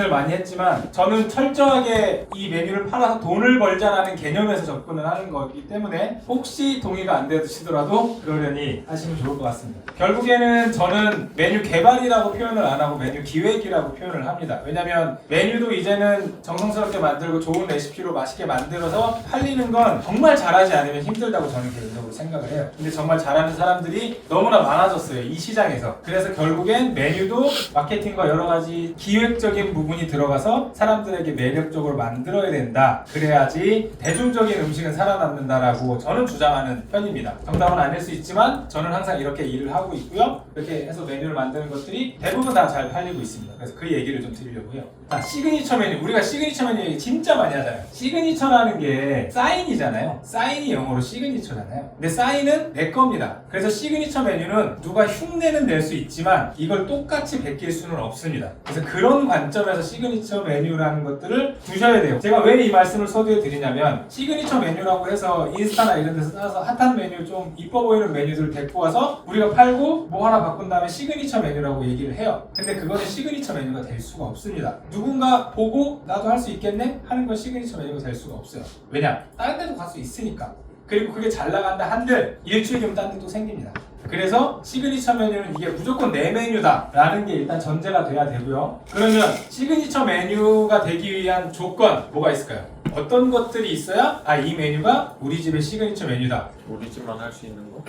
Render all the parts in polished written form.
고민을 많이 했지만 저는 철저하게 이 메뉴를 팔아서 돈을 벌자라는 개념에서 접근을 하는 거기 때문에 혹시 동의가 안 되시더라도 그러려니 하시면 좋을 것 같습니다. 결국에는 저는 메뉴 개발이라고 표현을 안 하고 메뉴 기획이라고 표현을 합니다. 왜냐면 메뉴도 이제는 정성스럽게 만들고 좋은 레시피로 맛있게 만들어서 팔리는 건 정말 잘하지 않으면 힘들다고 저는 개인적으로 생각을 해요. 근데 정말 잘하는 사람들이 너무나 많아졌어요, 이 시장에서. 그래서 결국엔 메뉴도 마케팅과 여러 가지 기획적인 부분이 들어가서 사람들에게 매력적으로 만들어야 된다. 그래야지 대중적인 음식은 살아남는다라고 저는 주장하는 편입니다. 정답은 아닐 수 있지만 저는 항상 이렇게 일을 하고 있고요. 이렇게 해서 메뉴를 만드는 것들이 대부분 다 잘 팔리고 있습니다. 그래서 그 얘기를 좀 드리려고 해요. 자, 시그니처 메뉴. 우리가 시그니처 메뉴 얘기 진짜 많이 하잖아요. 시그니처라는 게 사인이잖아요. 사인이 영어로 시그니처잖아요. 근데 사인은 내 겁니다. 그래서 시그니처 메뉴는 누가 흉내는 낼 수 있지만 이걸 똑같이 베낄 수는 없습니다. 그래서 그런 관점에서 시그니처 메뉴라는 것들을 두셔야 돼요. 제가 왜 이 말씀을 서두에 드리냐면 시그니처 메뉴라고 해서 인스타나 이런 데서 따서 핫한 메뉴, 좀 이뻐 보이는 메뉴들을 데리고 와서 우리가 팔고 뭐 하나 바꾼 다음에 시그니처 메뉴라고 얘기를 해요. 근데 그거는 시그니처 메뉴가 될 수가 없습니다. 누군가 보고 나도 할 수 있겠네? 하는 건 시그니처 메뉴가 될 수가 없어요. 왜냐? 다른 데도 갈 수 있으니까. 그리고 그게 잘 나간다 한들 일주일이면 딴 데도 생깁니다. 그래서 시그니처 메뉴는 이게 무조건 내 메뉴다 라는 게 일단 전제가 돼야 되고요. 그러면 시그니처 메뉴가 되기 위한 조건 뭐가 있을까요? 어떤 것들이 있어야 이 메뉴가 우리 집의 시그니처 메뉴다. 우리 집만 할 수 있는 거?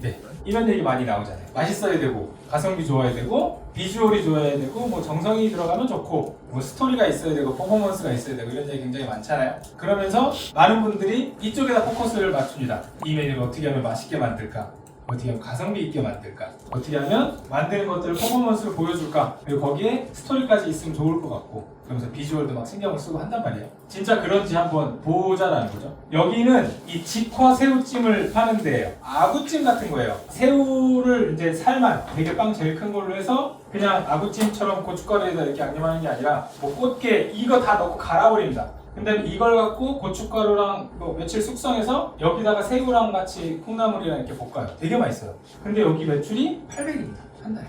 네, 이런 얘기 많이 나오잖아요. 맛있어야 되고 가성비 좋아야 되고 비주얼이 좋아야 되고 뭐 정성이 들어가면 좋고 뭐 스토리가 있어야 되고 퍼포먼스가 있어야 되고 이런 얘기 굉장히 많잖아요. 그러면서 많은 분들이 이쪽에다 포커스를 맞춥니다. 이 메뉴를 어떻게 하면 맛있게 만들까? 어떻게 하면 가성비 있게 만들까? 어떻게 하면 만드는 것들을 퍼포먼스로 보여줄까? 그리고 거기에 스토리까지 있으면 좋을 것 같고 그러면서 비주얼도 막 신경을 쓰고 한단 말이에요. 진짜 그런지 한번 보자라는 거죠. 여기는 이 직화 새우찜을 파는 데예요. 아구찜 같은 거예요. 새우를 이제 살만 되게 빵 제일 큰 걸로 해서 그냥 아구찜처럼 고춧가루에다 이렇게 양념하는 게 아니라 뭐 꽃게 이거 다 넣고 갈아버립니다. 근데 이걸 갖고 고춧가루랑 뭐 며칠 숙성해서 여기다가 새우랑 같이 콩나물이랑 이렇게 볶아요. 되게 맛있어요. 근데 여기 매출이 800입니다. 한 달에.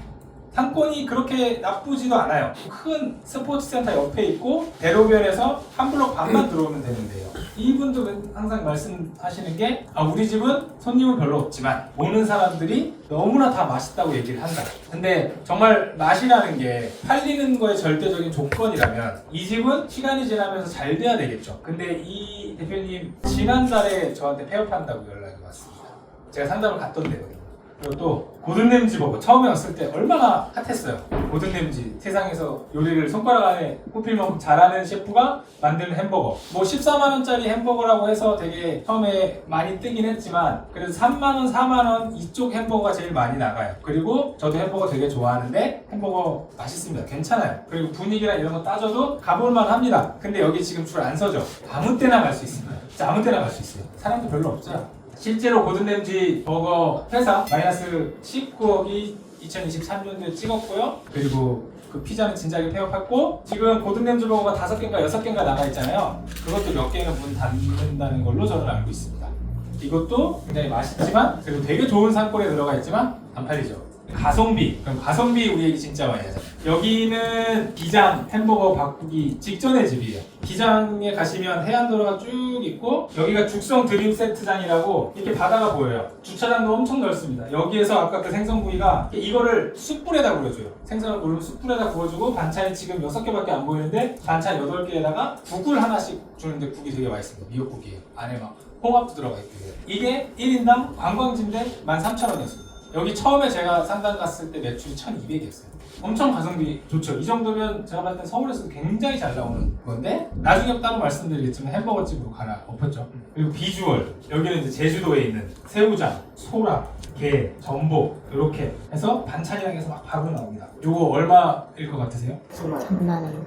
상권이 그렇게 나쁘지도 않아요. 큰 스포츠센터 옆에 있고 대로변에서 한 블록 반만 들어오면 되는데요. 이분도 항상 말씀하시는 게 우리 집은 손님은 별로 없지만 오는 사람들이 너무나 다 맛있다고 얘기를 한다. 근데 정말 맛이라는 게 팔리는 거에 절대적인 조건이라면 이 집은 시간이 지나면서 잘 돼야 되겠죠. 근데 이 대표님 지난달에 저한테 폐업한다고 연락이 왔습니다. 제가 상담을 갔던 데거든요. 그리고 또 고든램지 버거 처음에 왔을 때 얼마나 핫했어요. 고든램지 세상에서 요리를 손가락 안에 꼽힐 만큼 잘하는 셰프가 만드는 햄버거 뭐 14만원짜리 햄버거라고 해서 되게 처음에 많이 뜨긴 했지만 그래도 3만원, 4만원 이쪽 햄버거가 제일 많이 나가요. 그리고 저도 햄버거 되게 좋아하는데 햄버거 맛있습니다. 괜찮아요. 그리고 분위기랑 이런 거 따져도 가볼만 합니다. 근데 여기 지금 줄 안 서죠. 아무 때나 갈 수 있습니다. 진짜 아무 때나 갈 수 있어요. 사람도 별로 없어요. 실제로 고든램지 버거 회사 마이너스 19억이 2023년도에 찍었고요. 그리고 그 피자는 진작에 폐업했고 지금 고든램지 버거가 5개인가 6개인가 나가 있잖아요. 그것도 몇 개는 문 닫는다는 걸로 저는 알고 있습니다. 이것도 굉장히 맛있지만 그리고 되게 좋은 상권에 들어가 있지만 안 팔리죠. 가성비, 그럼 가성비 우리 얘기 진짜 많이 하잖아요. 여기는 기장 햄버거 바꾸기 직전의 집이에요. 기장에 가시면 해안도로가 쭉 있고 여기가 죽성 드림 세트장이라고 이렇게 바다가 보여요. 주차장도 엄청 넓습니다. 여기에서 아까 그 생선구이가 이거를 숯불에다 구워줘요. 생선을 구우면 숯불에다 구워주고 반찬이 지금 6개밖에 안 보이는데 반찬 8개에다가 국을 하나씩 주는데 국이 되게 맛있습니다. 미역국이에요. 안에 막 홍합도 들어가 있고 이게 1인당 관광지인데 13,000원이었습니다. 여기 처음에 제가 상담 갔을 때 매출이 1,200이었어요. 엄청 가성비 좋죠. 이 정도면 제가 봤을 때 서울에서도 굉장히 잘 나오는 건데 나중에 따로 말씀드리겠지만 햄버거 집으로 가라 엎었죠. 그리고 비주얼 여기는 이제 제주도에 있는 새우장, 소라, 게, 전복 이렇게 해서 반찬이랑 해서 막 바로 나옵니다. 요거 얼마일 것 같으세요? 3만원,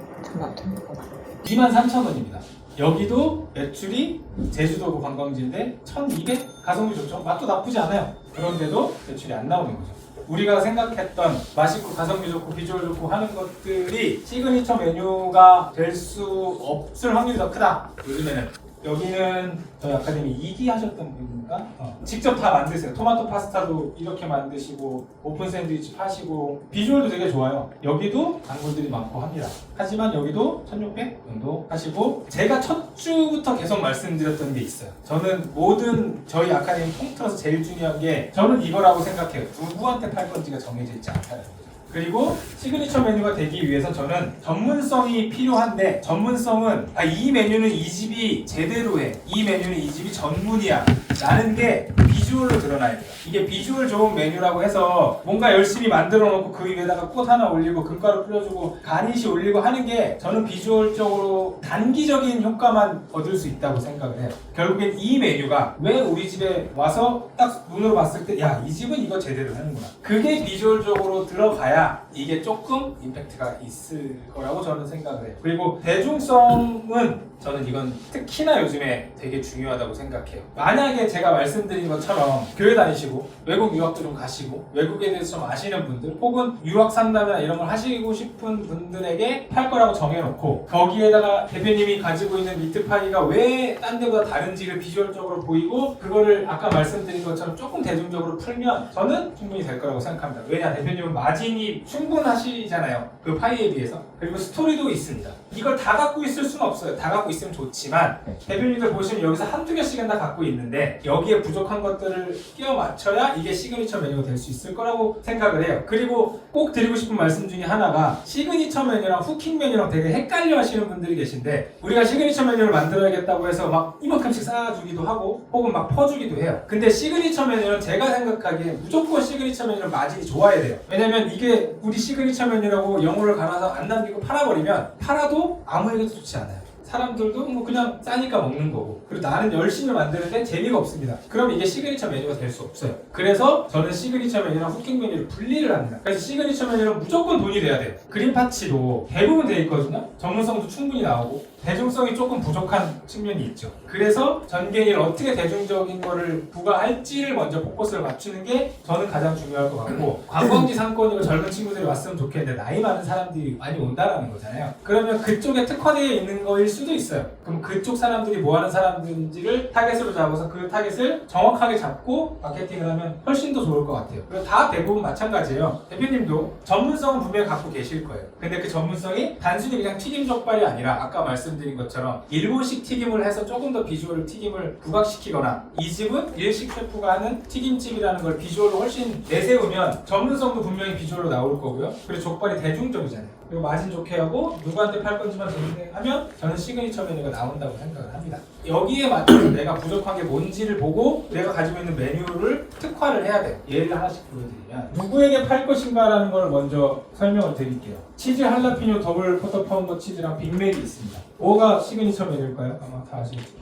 23,000원입니다. 여기도 매출이 제주도 관광지인데 1,200? 가성비 좋죠? 맛도 나쁘지 않아요. 그런데도 매출이 안 나오는 거죠. 우리가 생각했던 맛있고 가성비 좋고 비주얼 좋고 하는 것들이 시그니처 메뉴가 될 수 없을 확률이 더 크다. 요즘에는 여기는 저희 아카데미 2기 하셨던 분입니까? 직접 다 만드세요. 토마토 파스타도 이렇게 만드시고 오픈 샌드위치 파시고 비주얼도 되게 좋아요. 여기도 단골들이 많고 합니다. 하지만 여기도 1600 정도 하시고 제가 첫 주부터 계속 말씀드렸던 게 있어요. 저는 모든 저희 아카데미 통틀어서 제일 중요한 게 저는 이거라고 생각해요. 누구한테 팔 건지가 정해져 있지 않다는 거죠. 그리고 시그니처 메뉴가 되기 위해서 저는 전문성이 필요한데 전문성은 이 메뉴는 이 집이 제대로 해. 이 메뉴는 이 집이 전문이야. 라는 게 비주얼로 드러나야 돼요. 이게 비주얼 좋은 메뉴라고 해서 뭔가 열심히 만들어 놓고 그 위에다가 꽃 하나 올리고 금가루 뿌려주고 가니쉬 올리고 하는 게 저는 비주얼적으로 단기적인 효과만 얻을 수 있다고 생각을 해요. 결국엔 이 메뉴가 왜 우리 집에 와서 딱 눈으로 봤을 때 야, 이 집은 이거 제대로 하는구나. 그게 비주얼적으로 들어가야 이게 조금 임팩트가 있을 거라고 저는 생각을 해요. 그리고 대중성은 저는 이건 특히나 요즘에 되게 중요하다고 생각해요. 만약에 제가 말씀드린 것처럼 교회 다니시고 외국 유학도 좀 가시고 외국에 대해서 좀 아시는 분들 혹은 유학 상담이나 이런 걸 하시고 싶은 분들에게 팔 거라고 정해놓고 거기에다가 대표님이 가지고 있는 미트파이가 왜 딴 데보다 다른지를 비주얼적으로 보이고 그거를 아까 말씀드린 것처럼 조금 대중적으로 풀면 저는 충분히 될 거라고 생각합니다. 왜냐? 대표님은 마진이 충분하시잖아요. 그 파이에 비해서. 그리고 스토리도 있습니다. 이걸 다 갖고 있을 수는 없어요. 다 갖고 있으면 좋지만 대표님들 보시면 여기서 한두 개씩은 다 갖고 있는데 여기에 부족한 것들을 끼워 맞춰야 이게 시그니처 메뉴가 될 수 있을 거라고 생각을 해요. 그리고 꼭 드리고 싶은 말씀 중에 하나가 시그니처 메뉴랑 후킹 메뉴랑 되게 헷갈려 하시는 분들이 계신데 우리가 시그니처 메뉴를 만들어야겠다고 해서 막 이만큼씩 쌓아주기도 하고 혹은 막 퍼주기도 해요. 근데 시그니처 메뉴는 제가 생각하기에 무조건 시그니처 메뉴는 마진이 좋아야 돼요. 왜냐면 이게 우리 시그니처 메뉴라고 영어를 갈아서 안 남기고 팔아버리면 팔아도 아무에게도 좋지 않아요. 사람들도 뭐 그냥 싸니까 먹는 거고 그리고 나는 열심히 만드는데 재미가 없습니다. 그럼 이게 시그니처 메뉴가 될 수 없어요. 그래서 저는 시그니처 메뉴랑 후킹 메뉴를 분리를 합니다. 그래서 시그니처 메뉴는 무조건 돈이 돼야 돼요. 그린 파치도 대부분 돼 있거든요. 전문성도 충분히 나오고 대중성이 조금 부족한 측면이 있죠. 그래서 전개를 어떻게 대중적인 거를 부과할지를 먼저 포커스를 맞추는 게 저는 가장 중요할 것 같고 관광지 상권이고 젊은 친구들이 왔으면 좋겠는데 나이 많은 사람들이 많이 온다라는 거잖아요. 그러면 그쪽에 특화되어 있는 거일 수도 있어요. 그럼 그쪽 사람들이 뭐 하는 사람들인지를 타겟으로 잡아서 그 타겟을 정확하게 잡고 마케팅을 하면 훨씬 더 좋을 것 같아요. 그리고 다 대부분 마찬가지예요. 대표님도 전문성은 분명히 갖고 계실 거예요. 근데 그 전문성이 단순히 그냥 튀김 족발이 아니라 아까 말씀드린 것처럼 일본식 튀김을 해서 조금 더 비주얼 튀김을 부각시키거나 이 집은 일식 셰프가 하는 튀김집이라는 걸 비주얼로 훨씬 내세우면 전문성도 분명히 비주얼로 나올 거고요. 그리고 족발이 대중적이잖아요. 그리고 마진 좋게 하고 누구한테 팔 건지만 정리하면 저는 시그니처 메뉴가 나온다고 생각을 합니다. 여기에 맞춰서 내가 부족한 게 뭔지를 보고 내가 가지고 있는 메뉴를 특화를 해야 돼요. 예를 하나씩 보여드리면 누구에게 팔 것인가라는 걸 먼저 설명을 드릴게요. 치즈 할라피뇨 더블 포터 파운더 치즈랑 빅맥이 있습니다. 뭐가 시그니처 메뉴일까요? 아마 다 아시겠죠?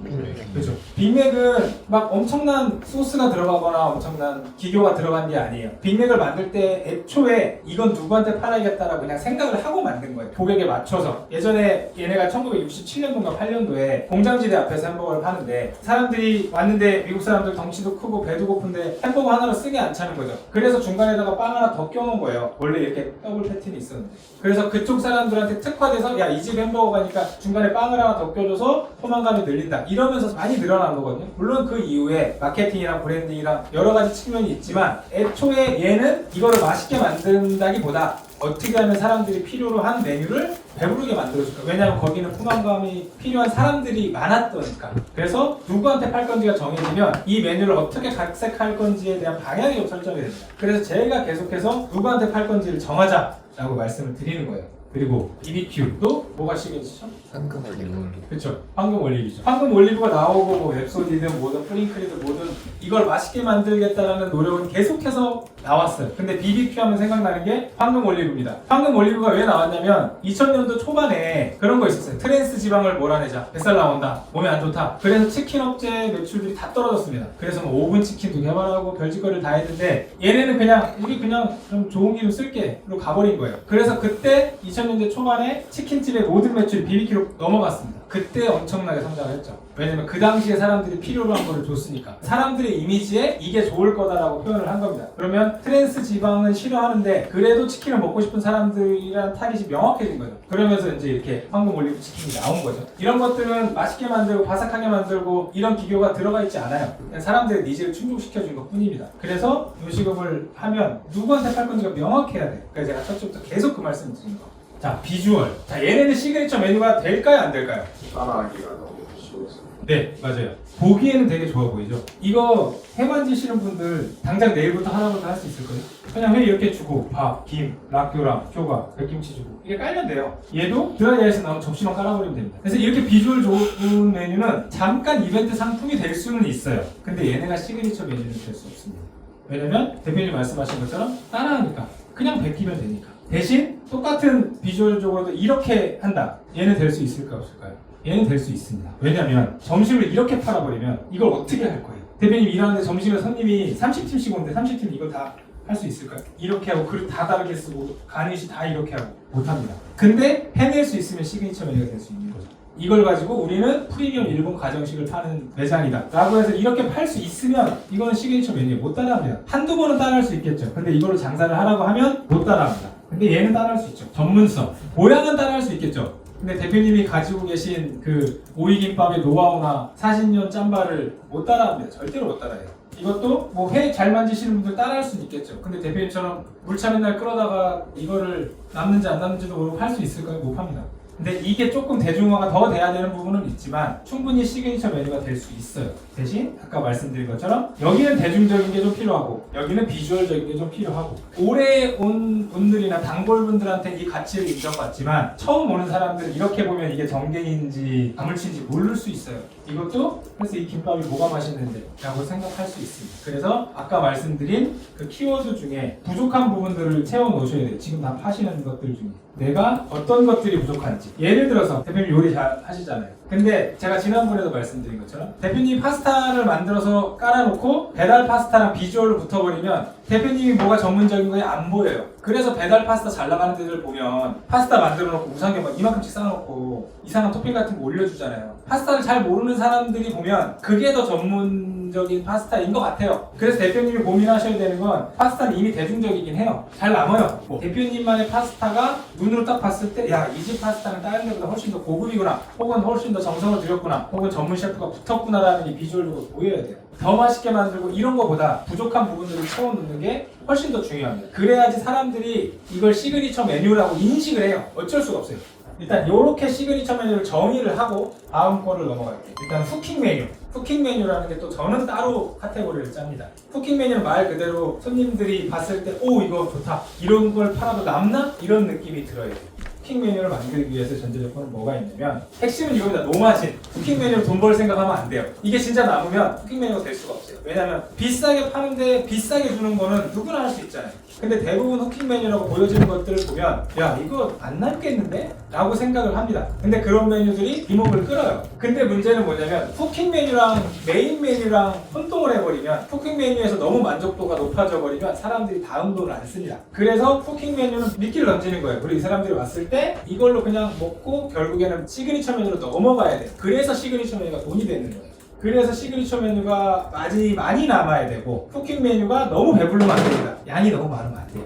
그렇죠. 빅맥은 막 엄청난 소스가 들어가거나 엄청난 기교가 들어간 게 아니에요. 빅맥을 만들 때 애초에 이건 누구한테 팔아야겠다라고 그냥 생각을 하고 만든 거예요. 고객에 맞춰서. 예전에 얘네가 1967년도인가 8년도에 공장지대 앞에서 햄버거를 파는데 사람들이 왔는데 미국 사람들 덩치도 크고 배도 고픈데 햄버거 하나로 쓰게 안 차는 거죠. 그래서 중간에다가 빵 하나 더 껴놓은 거예요. 원래 이렇게 더블 패틴이 있었는데. 그래서 그쪽 사람들한테 특화돼서 야, 이 집 햄버거가니까 중간에 빵을 하나 더 껴줘서 포만감이 늘린다. 이러면서 많이 늘어난 거거든요. 물론 그 이후에 마케팅이랑 브랜딩이랑 여러 가지 측면이 있지만 애초에 얘는 이거를 맛있게 만든다기보다 어떻게 하면 사람들이 필요로 한 메뉴를 배부르게 만들어줄까. 왜냐하면 거기는 포만감이 필요한 사람들이 많았더니까. 그래서 누구한테 팔 건지가 정해지면 이 메뉴를 어떻게 각색할 건지에 대한 방향이 좀 설정이 됩니다. 그래서 제가 계속해서 누구한테 팔 건지를 정하자라고 말씀을 드리는 거예요. 그리고 BBQ도 뭐가 시그니처죠? 황금 올리브. 그렇죠. 황금 올리브죠. 황금 올리브가 나오고 뭐 웹소디든 뭐든 프링클이든 뭐든 이걸 맛있게 만들겠다라는 노력은 계속해서 나왔어요. 근데 BBQ 하면 생각나는 게 황금 올리브입니다. 황금 올리브가 왜 나왔냐면 2000년도 초반에 그런 거 있었어요. 트랜스 지방을 몰아내자. 뱃살 나온다. 몸에 안 좋다. 그래서 치킨 업체 매출들이 다 떨어졌습니다. 그래서 뭐 오븐 치킨도 개발하고 별짓거리를 다 했는데 얘네는 그냥 이게 그냥 좀 좋은 기름 쓸게로 가버린 거예요. 그래서 그때 2000년대 초반에 치킨집의 모든 매출이 BBQ로 넘어갔습니다. 그때 엄청나게 성장을 했죠. 왜냐면 그 당시에 사람들이 필요로 한 거를 줬으니까. 사람들의 이미지에 이게 좋을 거다라고 표현을 한 겁니다. 그러면 트랜스 지방은 싫어하는데 그래도 치킨을 먹고 싶은 사람들이란 타깃이 명확해진 거죠. 그러면서 이제 이렇게 황금 올리브 치킨이 나온 거죠. 이런 것들은 맛있게 만들고 바삭하게 만들고 이런 비교가 들어가 있지 않아요. 그냥 사람들의 니즈를 충족시켜준 것 뿐입니다. 그래서 요식업을 하면 누구한테 팔 건지가 명확해야 돼요. 그래서 제가 첫째부터 계속 그 말씀을 드린 거. 자, 비주얼. 자, 얘네는 시그니처 메뉴가 될까요, 안 될까요? 따라하기가 너무 쉬워서. 네, 맞아요. 보기에는 되게 좋아 보이죠? 이거 회 만지시는 분들 당장 내일부터 하나부터 할 수 있을 거예요. 그냥 회 이렇게 주고 밥, 김, 락교랑, 효과, 백김치 주고 이게 깔면 돼요. 얘도 드라이아이스 나오면 접시만 깔아버리면 됩니다. 그래서 이렇게 비주얼 좋은 메뉴는 잠깐 이벤트 상품이 될 수는 있어요. 근데 얘네가 시그니처 메뉴는 될 수 없습니다. 왜냐면 대표님 말씀하신 것처럼 따라하니까 그냥 베끼면 되니까. 대신 똑같은 비주얼적으로도 이렇게 한다. 얘는 될 수 있을까 없을까요? 얘는 될 수 있습니다. 왜냐면 점심을 이렇게 팔아버리면 이걸 어떻게 할 거예요? 대표님 일하는데 점심에 손님이 30팀씩 오는데 30팀 이거 다 할 수 있을까요? 이렇게 하고 그릇 다 다르게 쓰고 가니시 다 이렇게 하고 못합니다. 근데 해낼 수 있으면 시그니처 메뉴가 될 수 있는 거죠. 이걸 가지고 우리는 프리미엄 일본 가정식을 파는 매장이다 라고 해서 이렇게 팔 수 있으면 이거는 시그니처 메뉴에 못 따라합니다. 한두 번은 따라할 수 있겠죠. 근데 이걸로 장사를 하라고 하면 못 따라합니다. 근데 얘는 따라할 수 있죠. 전문성. 모양은 따라할 수 있겠죠. 근데 대표님이 가지고 계신 그 오이김밥의 노하우나 40년 짬바를 못 따라합니다. 절대로 못 따라해요. 이것도 뭐 회 잘 만지시는 분들 따라할 수는 있겠죠. 근데 대표님처럼 물차 맨날 끌어다가 이거를 남는지 안 남는지도 모르고 할 수 있을까요? 못 합니다. 근데 이게 조금 대중화가 더 돼야 되는 부분은 있지만 충분히 시그니처 메뉴가 될 수 있어요. 대신 아까 말씀드린 것처럼 여기는 대중적인 게 좀 필요하고 여기는 비주얼적인 게 좀 필요하고 오래 온 분들이나 단골분들한테 이 가치를 인정받지만 처음 오는 사람들은 이렇게 보면 이게 정갱인지 가물치인지 모를 수 있어요. 이것도 그래서 이 김밥이 뭐가 맛있는데 라고 생각할 수 있습니다. 그래서 아까 말씀드린 그 키워드 중에 부족한 부분들을 채워 놓으셔야 돼요. 지금 다 파시는 것들 중에 내가 어떤 것들이 부족한지. 예를 들어서 대표님 요리 잘 하시잖아요. 근데 제가 지난번에도 말씀드린 것처럼 대표님 파스타를 만들어서 깔아놓고 배달 파스타랑 비주얼을 붙어버리면 대표님이 뭐가 전문적인 거에 안 보여요. 그래서 배달 파스타 잘 나가는 데들 보면 파스타 만들어놓고 우상겹 막 이만큼씩 쌓아놓고 이상한 토핑 같은 거 올려주잖아요. 파스타를 잘 모르는 사람들이 보면 그게 더 전문적인 파스타인 것 같아요. 그래서 대표님이 고민하셔야 되는 건 파스타는 이미 대중적이긴 해요. 잘 남아요. 대표님만의 파스타가 눈으로 딱 봤을 때 야, 이 집 파스타는 다른 데보다 훨씬 더 고급이구나, 혹은 훨씬 더 정성을 들였구나, 혹은 전문 셰프가 붙었구나라는 이 비주얼로 보여야 돼요. 더 맛있게 만들고 이런 거보다 부족한 부분들을 채워놓는 게 훨씬 더 중요합니다. 그래야지 사람들이 이걸 시그니처 메뉴라고 인식을 해요. 어쩔 수가 없어요. 일단 이렇게 시그니처 메뉴를 정의를 하고 다음 거를 넘어갈게요. 일단 후킹 메뉴. 후킹 메뉴라는 게 또 저는 따로 카테고리를 짭니다. 후킹 메뉴는 말 그대로 손님들이 봤을 때 오 이거 좋다, 이런 걸 팔아도 남나? 이런 느낌이 들어요. 후킹 메뉴를 만들기 위해서 전제 조건은 뭐가 있냐면 핵심은 이겁니다. 노마진. 후킹 메뉴로 돈 벌 생각하면 안 돼요. 이게 진짜 남으면 후킹 메뉴가 될 수가 없어요. 왜냐면 비싸게 파는데 비싸게 주는 거는 누구나 할 수 있잖아요. 근데 대부분 후킹 메뉴라고 보여지는 것들을 보면 야 이거 안 남겠는데? 라고 생각을 합니다. 근데 그런 메뉴들이 이목을 끌어요. 근데 문제는 뭐냐면 후킹 메뉴랑 메인 메뉴랑 혼동을 해버리면 후킹 메뉴에서 너무 만족도가 높아져 버리면 사람들이 다음 돈을 안 씁니다. 그래서 후킹 메뉴는 미끼를 던지는 거예요. 그리고 이 사람들이 왔을 때 이걸로 그냥 먹고 결국에는 시그니처 메뉴로 넘어가야 돼요. 그래서 시그니처 메뉴가 돈이 되는 거예요. 그래서 시그니처 메뉴가 많이 남아야 되고 후킹 메뉴가 너무 배부르면 안 됩니다. 양이 너무 많으면 안 돼요.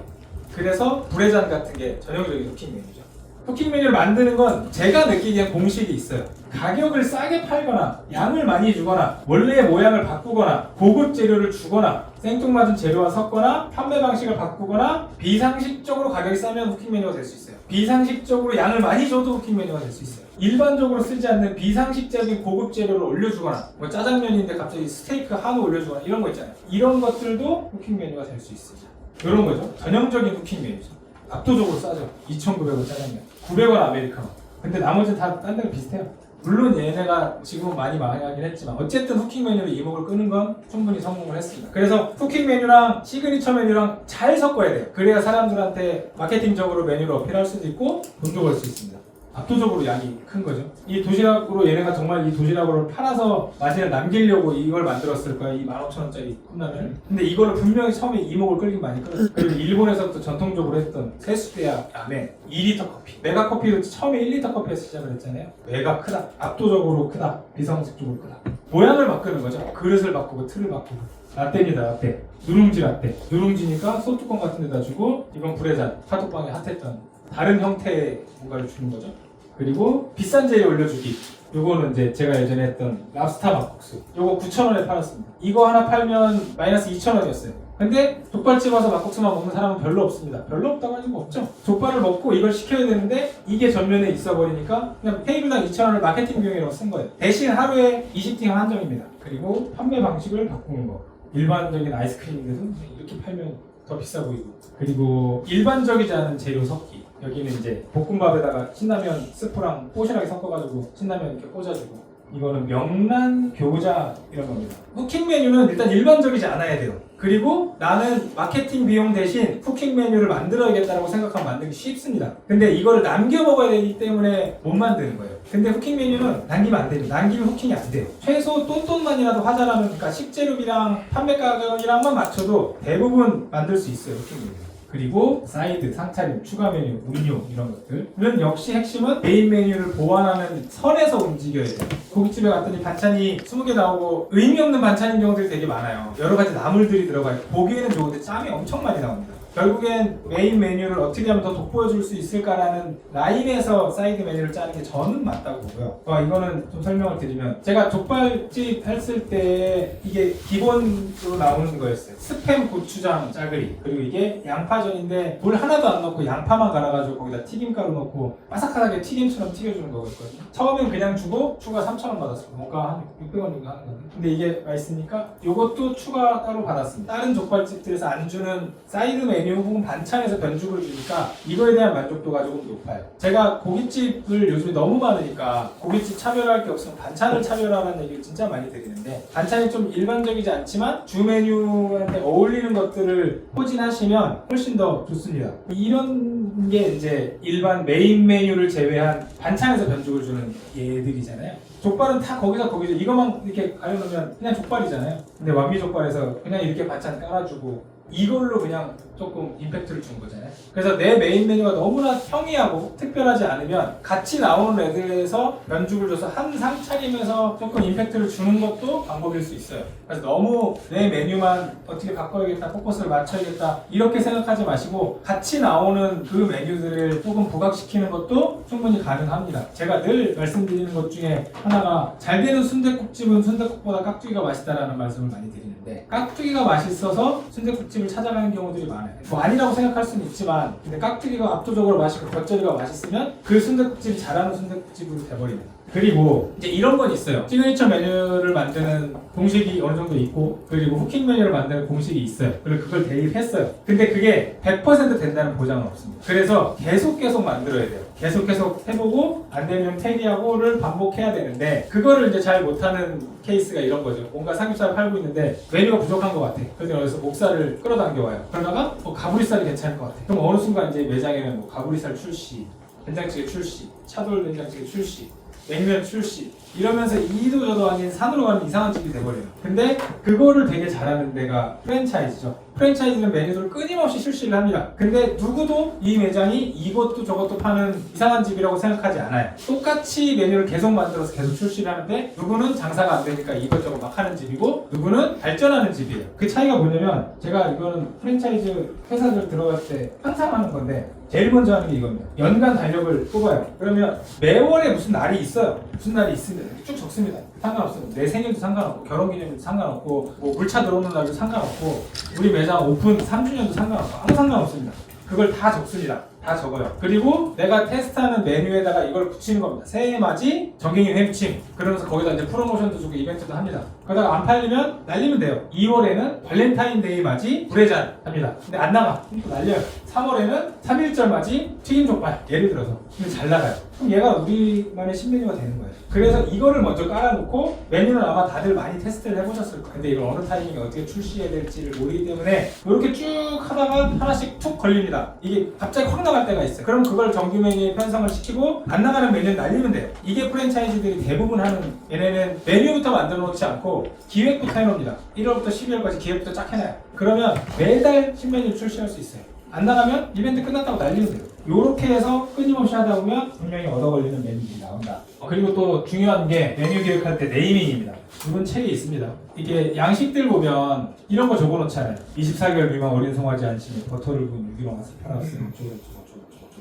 그래서 불회전 같은 게 전형적인 후킹 메뉴죠. 후킹 메뉴를 만드는 건 제가 느끼기엔 공식이 있어요. 가격을 싸게 팔거나 양을 많이 주거나 원래의 모양을 바꾸거나 고급 재료를 주거나 생뚱맞은 재료와 섞거나 판매 방식을 바꾸거나 비상식적으로 가격이 싸면 후킹 메뉴가 될 수 있어요. 비상식적으로 양을 많이 줘도 후킹 메뉴가 될 수 있어요. 일반적으로 쓰지 않는 비상식적인 고급 재료를 올려주거나 뭐 짜장면인데 갑자기 스테이크 한우 올려주거나 이런 거 있잖아요. 이런 것들도 후킹 메뉴가 될 수 있습니다. 이런 거죠. 전형적인 후킹 메뉴죠. 압도적으로 싸죠. 2,900원 짜장면, 900원 아메리카노. 근데 나머지는 다 딴 데랑 비슷해요. 물론 얘네가 지금은 많이 망하긴 했지만 어쨌든 후킹 메뉴로 이목을 끄는 건 충분히 성공을 했습니다. 그래서 후킹 메뉴랑 시그니처 메뉴랑 잘 섞어야 돼요. 그래야 사람들한테 마케팅적으로 메뉴를 어필할 수도 있고 돈도 벌 수 있습니다. 압도적으로 양이 큰 거죠. 이 도시락으로 얘네가 정말 이 도시락으로 팔아서 맛을 남기려고 이걸 만들었을 거야. 이 15,000원짜리 컵라면을. 근데 이거를 분명히 처음에 이목을 끌긴 많이 끌었어. 그리고 일본에서 또 전통적으로 했던 세수대야 라멘 2리터 커피. 메가 커피도 처음에 1리터 커피에서 시작을 했잖아요. 메가 크다. 압도적으로 크다. 비성식적으로 크다. 모양을 바꾸는 거죠. 그릇을 바꾸고 틀을 바꾸고. 라떼입니다. 라떼. 누룽지 라떼. 누룽지니까 소뚜껑 같은 데다 주고 이건 불에잔. 카톡방에 핫했던 다른 형태의 뭔가를 주는 거죠. 그리고 비싼 재료 올려주기. 요거는 이제 제가 예전에 했던 랍스타 막국수. 요거 9,000원에 팔았습니다. 이거 하나 팔면 마이너스 2,000원이었어요. 근데 족발집 와서 막국수만 먹는 사람은 별로 없습니다. 별로 없다고 하는 거 없죠. 족발을 먹고 이걸 시켜야 되는데 이게 전면에 있어 버리니까 그냥 테이블당 2,000원을 마케팅 비용이라고 쓴 거예요. 대신 하루에 20팀 한정입니다. 그리고 판매 방식을 바꾸는 거. 일반적인 아이스크림인데도 이렇게 팔면 더 비싸 보이고. 그리고 일반적이지 않은 재료 섞기. 여기는 이제 볶음밥에다가 신라면 스프랑 뽀시하게 섞어가지고 신라면 이렇게 꽂아주고. 이거는 명란 교자 이런 겁니다. 쿠킹 메뉴는 일단 일반적이지 않아야 돼요. 그리고 나는 마케팅 비용 대신 쿠킹 메뉴를 만들어야겠다고 생각하면 만들기 쉽습니다. 근데 이거를 남겨 먹어야 되기 때문에 못 만드는 거예요. 근데 쿠킹 메뉴는 남기면 안 됩니다. 남기면 쿠킹이 안 돼요. 최소 똔똔만이라도 하자라면, 그러니까 식재료비랑 판매 가격이랑만 맞춰도 대부분 만들 수 있어요. 쿠킹 메뉴. 그리고 사이드, 상차림, 추가 메뉴, 음료 이런 것들은 역시 핵심은 메인 메뉴를 보완하는 선에서 움직여야 돼요. 고깃집에 갔더니 반찬이 20개 나오고 의미 없는 반찬인 경우들이 되게 많아요. 여러 가지 나물들이 들어가요. 보기에는 좋은데 짬이 엄청 많이 나옵니다. 결국엔 메인 메뉴를 어떻게 하면 더 돋보여줄 수 있을까라는 라인에서 사이드 메뉴를 짜는 게 저는 맞다고 보고요. 이거는 좀 설명을 드리면, 제가 족발집 했을 때 이게 기본으로 나오는 거였어요. 스팸 고추장 짜글이, 그리고 이게 양파전인데 물 하나도 안 넣고 양파만 갈아가지고 거기다 튀김가루 넣고 바삭하게 튀김처럼 튀겨주는 거였거든요. 처음엔 그냥 주고 추가 3,000원 받았어요. 뭔가 한 600원 정도 하는 건데, 근데 이게 맛있으니까 이것도 추가 따로 받았습니다. 다른 족발집들에서 안 주는 사이드 메뉴 혹은 반찬에서 변죽을 주니까 이거에 대한 만족도가 조금 높아요. 제가 고깃집을 요즘에 너무 많으니까 고깃집 차별할 게 없으면 반찬을 차별하라는 얘기를 진짜 많이 드리는데, 반찬이 좀 일반적이지 않지만 주 메뉴한테 어울리는 것들을 포진하시면 훨씬 더 좋습니다. 이런 게 이제 일반 메인 메뉴를 제외한 반찬에서 변죽을 주는 예들이잖아요. 족발은 다 거기서 이것만 이렇게 가려놓으면 그냥 족발이잖아요. 근데 완미족발에서 그냥 이렇게 반찬 깔아주고 이걸로 그냥 조금 임팩트를 준 거잖아요. 그래서 내 메인 메뉴가 너무나 평이하고 특별하지 않으면 같이 나오는 애들에서 면죽을 줘서 한 상 차리면서 조금 임팩트를 주는 것도 방법일 수 있어요. 그래서 너무 내 메뉴만 어떻게 바꿔야겠다, 포커스를 맞춰야겠다 이렇게 생각하지 마시고 같이 나오는 그 메뉴들을 조금 부각시키는 것도 충분히 가능합니다. 제가 늘 말씀드리는 것 중에 하나가, 잘 되는 순댓국집은 순댓국보다 깍두기가 맛있다라는 말씀을 많이 드리는데, 깍두기가 맛있어서 순댓국집을 찾아가는 경우들이 많아요. 뭐 아니라고 생각할 수는 있지만, 근데 깍두기가 압도적으로 맛있고 겉절이가 맛있으면 그 순댓국집이 잘하는 순댓국집으로 돼버립니다. 그리고 이제 이런 건 있어요. 시그니처 메뉴를 만드는 공식이 어느 정도 있고, 그리고 후킹 메뉴를 만드는 공식이 있어요. 그리고 그걸 대입했어요. 근데 그게 100% 된다는 보장은 없습니다. 그래서 계속 만들어야 돼요. 계속 해보고 안 되면 테리하고를 반복해야 되는데, 그거를 이제 잘 못하는 케이스가 이런 거죠. 뭔가 삼겹살을 팔고 있는데 메뉴가 부족한 것 같아. 그래서 여기서 목살을 끌어당겨와요. 그러다가 가브리살이 괜찮을 것 같아. 그럼 어느 순간 이제 매장에는 뭐 가브리살 출시, 된장찌개 출시, 차돌 된장찌개 출시, 냉면 출시 이러면서 이도 저도 아닌 산으로 가는 이상한 집이 돼버려요. 근데 그거를 되게 잘하는 데가 프랜차이즈죠. 프랜차이즈는 메뉴들을 끊임없이 출시를 합니다. 근데 누구도 이 매장이 이것도 저것도 파는 이상한 집이라고 생각하지 않아요. 똑같이 메뉴를 계속 만들어서 계속 출시를 하는데, 누구는 장사가 안 되니까 이것저것 막 하는 집이고, 누구는 발전하는 집이에요. 그 차이가 뭐냐면, 제가 이거는 프랜차이즈 회사들 들어갈 때 항상 하는 건데, 제일 먼저 하는 게 이겁니다. 연간 달력을 뽑아요. 그러면 매월에 무슨 날이 있어요. 무슨 날이 있으면 쭉 적습니다. 상관없습니다. 내 생일도 상관없고, 결혼기념일도 상관없고, 뭐 물차 들어오는 날도 상관없고, 우리 매장 오픈 3주년도 상관없고, 아무 상관없습니다. 그걸 다 적습니다. 다 적어요. 그리고 내가 테스트하는 메뉴에다가 이걸 붙이는 겁니다. 새해 맞이 정경이 회무침. 그러면서 거기다 이제 프로모션도 주고 이벤트도 합니다. 그러다가 안 팔리면 날리면 돼요. 2월에는 발렌타인데이 맞이 불회잔 합니다. 근데 안 나가. 또 날려요. 3월에는 3.1절 맞이 튀김족발. 예를 들어서. 근데 잘 나가요. 그럼 얘가 우리만의 신메뉴가 되는 거예요. 그래서 이거를 먼저 깔아놓고, 메뉴는 아마 다들 많이 테스트를 해보셨을 거예요. 근데 이걸 어느 타이밍에 어떻게 출시해야 될지를 모르기 때문에 이렇게 쭉 하다가 하나씩 툭 걸립니다. 이게 갑자기 확 나가 나갈 때가 있어요. 그럼 그걸 정규 메뉴에 편성을 시키고 안 나가는 메뉴는 날리면 돼요. 이게 프랜차이즈들이 대부분 하는, 얘네는 메뉴부터 만들어 놓지 않고 기획부터 해놓습니다. 1월부터 12월까지 기획부터 쫙 해놔요. 그러면 매달 신메뉴를 출시할 수 있어요. 안 나가면 이벤트 끝났다고 날리면 돼요. 요렇게 해서 끊임없이 하다 보면 분명히 얻어 걸리는 메뉴들이 나온다. 그리고 또 중요한 게 메뉴 기획할 때 네이밍입니다. 이건 책에 있습니다. 이게 양식들 보면 이런 거 적어놓잖아요. 24개월 미만 어린 송아지 안심에 버터를 부은 유기농 아스파라거스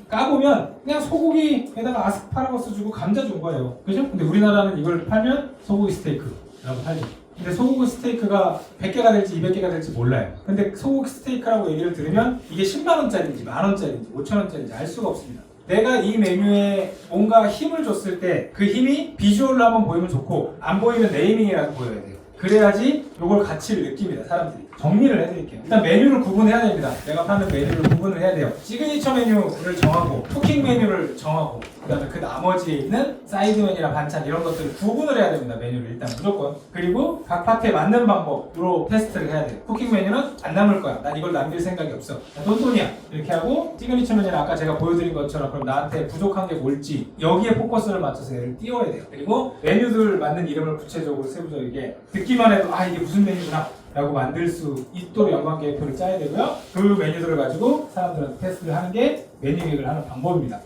까보면 그냥 소고기에다가 아스파라거스 주고 감자 준 거예요. 그죠? 근데 우리나라는 이걸 팔면 소고기 스테이크라고 팔죠. 근데 소고기 스테이크가 100개가 될지 200개가 될지 몰라요. 근데 소고기 스테이크라고 얘기를 들으면 이게 10만원짜리인지 만원짜리인지 5천원짜리인지 알 수가 없습니다. 내가 이 메뉴에 뭔가 힘을 줬을 때 그 힘이 비주얼로 한번 보이면 좋고 안 보이면 네이밍이라도 보여야 돼요. 그래야지 이걸 가치를 느낍니다. 사람들이. 정리를 해드릴게요. 일단 메뉴를 구분해야 됩니다. 내가 파는 메뉴를 구분을 해야 돼요. 시그니처 메뉴를 정하고 쿠킹 메뉴를 정하고 그 다음에 그 나머지에 있는 사이드 메뉴나 반찬 이런 것들을 구분을 해야 됩니다. 메뉴를 일단 무조건. 그리고 각 파트에 맞는 방법으로 테스트를 해야 돼요. 쿠킹 메뉴는 안 남을 거야. 난 이걸 남길 생각이 없어. 돈돈이야. 이렇게 하고 시그니처 메뉴는 아까 제가 보여드린 것처럼 그럼 나한테 부족한 게 뭘지 여기에 포커스를 맞춰서 얘를 띄워야 돼요. 그리고 메뉴들 맞는 이름을 구체적으로 세부적이게 듣기만 해도 아 이게 무슨 메뉴구나 라고 만들 수 있도록 연관 계획표를 짜야 되고요. 그 메뉴들을 가지고 사람들한테 테스트를 하는 게 메뉴 계획을 하는 방법입니다.